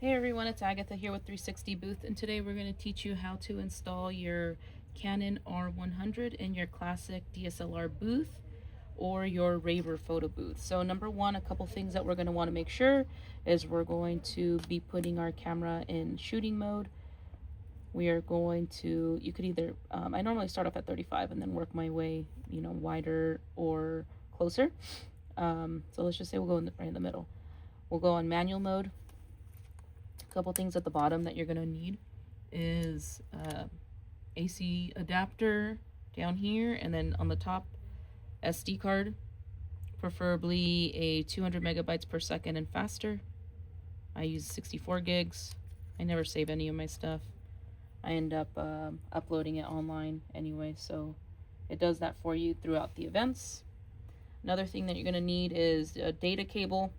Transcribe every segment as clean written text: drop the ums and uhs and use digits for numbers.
Hey everyone, it's Agatha here with 360 Booth, and today we're going to teach you how to install your Canon R100 in your classic DSLR booth or your Raver photo booth. So number one, a couple things that we're going to want to make sure is we're going to be putting our camera in shooting mode. We are going to, you could either, I normally start off at 35 and then work my way, wider or closer. So let's just say we'll go right in the middle. We'll go on manual mode. Couple things at the bottom that you're going to need is AC adapter down here, and then on the top SD card, preferably a 200 megabytes per second and faster. I use 64 gigs. I never save any of my stuff. I end up uploading it online anyway, so it does that for you throughout the events. Another thing that you're going to need is a data cable,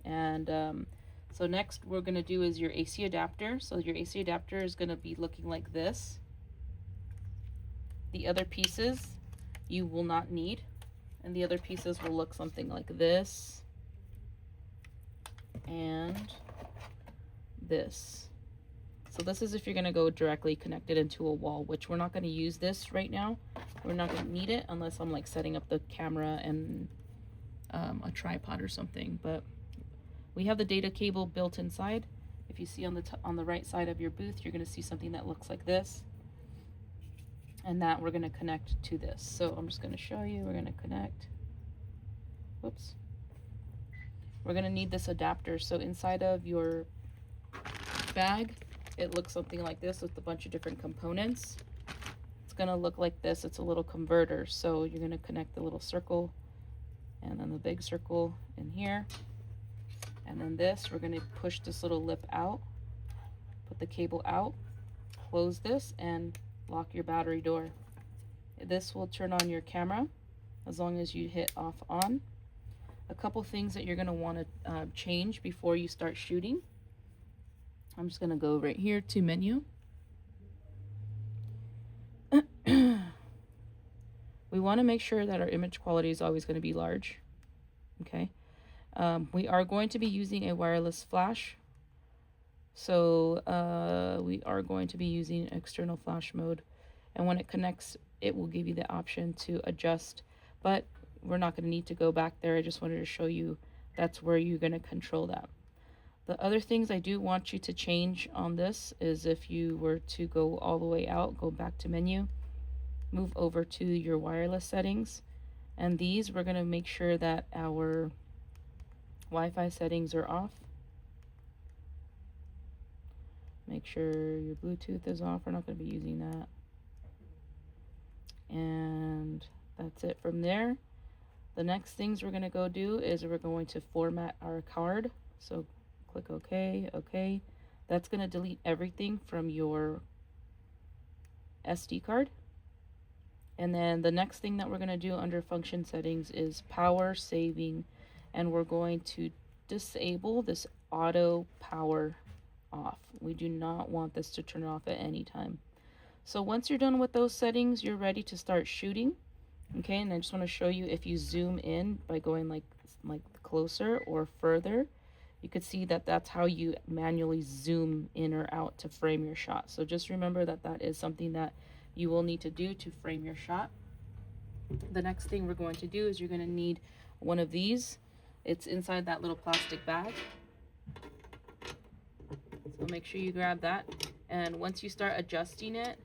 and so next we're going to do is your AC adapter. So your AC adapter is going to be looking like this. The other pieces you will not need, and the other pieces will look something like this and this. So this is if you're going to go directly connected into a wall, which we're not going to use this right now. We're not going to need it unless I'm like setting up the camera and a tripod or something, but we have the data cable built inside. If you see on the right side of your booth, you're going to see something that looks like this, and that we're going to connect to this. So I'm just going to show you. We're going to connect. Whoops. We're going to need this adapter. So inside of your bag, it looks something like this with a bunch of different components. It's going to look like this. It's a little converter. So you're going to connect the little circle and then the big circle in here. And then this, we're going to push this little lip out, put the cable out, close this, and lock your battery door. This will turn on your camera as long as you hit off on. A couple things that you're going to want to change before you start shooting. I'm just going to go right here to menu. We want to make sure that our image quality is always going to be large. Okay. We are going to be using a wireless flash, so we are going to be using external flash mode, and when it connects it will give you the option to adjust, but we're not going to need to go back there. I just wanted to show you that's where you're going to control that. The other things I do want you to change on this is if you were to go all the way out, go back to menu, move over to your wireless settings, and these we're going to make sure that our Wi-Fi settings are off. Make sure your Bluetooth is off. We're not going to be using that. And that's it from there. The next things we're going to go do is we're going to format our card. So click OK, OK. That's going to delete everything from your SD card. And then the next thing that we're going to do under function settings is power saving, and we're going to disable this auto power off. We do not want this to turn off at any time. So once you're done with those settings, you're ready to start shooting. Okay, and I just want to show you, if you zoom in by going like closer or further, you could see that that's how you manually zoom in or out to frame your shot. So just remember that that is something that you will need to do to frame your shot. The next thing we're going to do is you're going to need one of these. It's inside that little plastic bag. So make sure you grab that. And once you start adjusting it,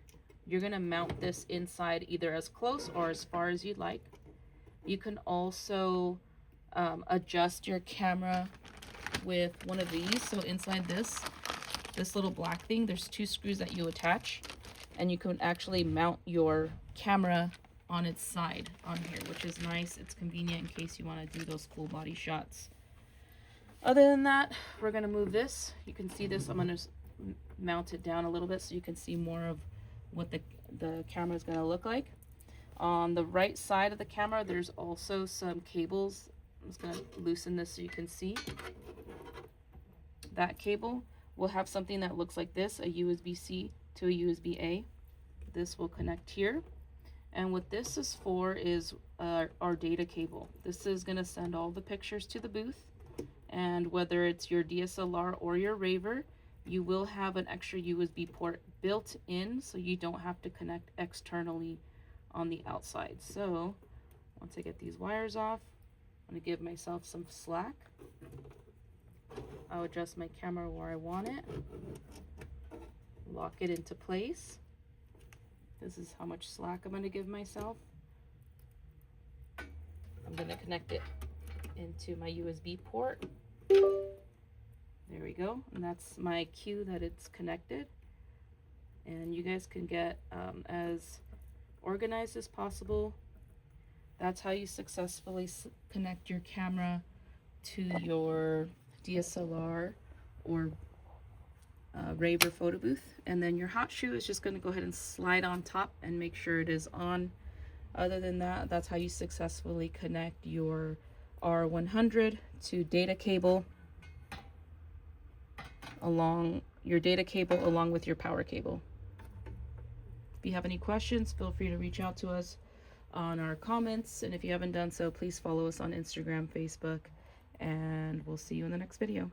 you're going to mount this inside either as close or as far as you'd like. You can also adjust your camera with one of these. So inside this little black thing, there's two screws that you attach, and you can actually mount your camera on its side on here, which is nice. It's convenient in case you want to do those full body shots. Other than that, we're going to move this. You can see this. I'm going to mount it down a little bit so you can see more of what the camera is going to look like. On the right side of the camera, there's also some cables. I'm just going to loosen this so you can see. That cable will have something that looks like this, a USB-C to a USB-A. This will connect here. And what this is for is our data cable. This is going to send all the pictures to the booth, And whether it's your DSLR or your Raver, you will have an extra USB port built in, so you don't have to connect externally on the outside. So once I get these wires off, I'm going to give myself some slack. I'll adjust my camera where I want it, lock it into place. This is how much slack I'm going to give myself. I'm going to connect it into my USB port. There we go, and that's my cue that it's connected. And you guys can get as organized as possible. That's how you successfully connect your camera to your DSLR or Raver photo booth. And then your hot shoe is just going to go ahead and slide on top and make sure it is on. Other than that, that's how you successfully connect your R100 to data cable along with your power cable. If you have any questions, feel free to reach out to us on our comments, and if you haven't done so, please follow us on Instagram, Facebook, and we'll see you in the next video.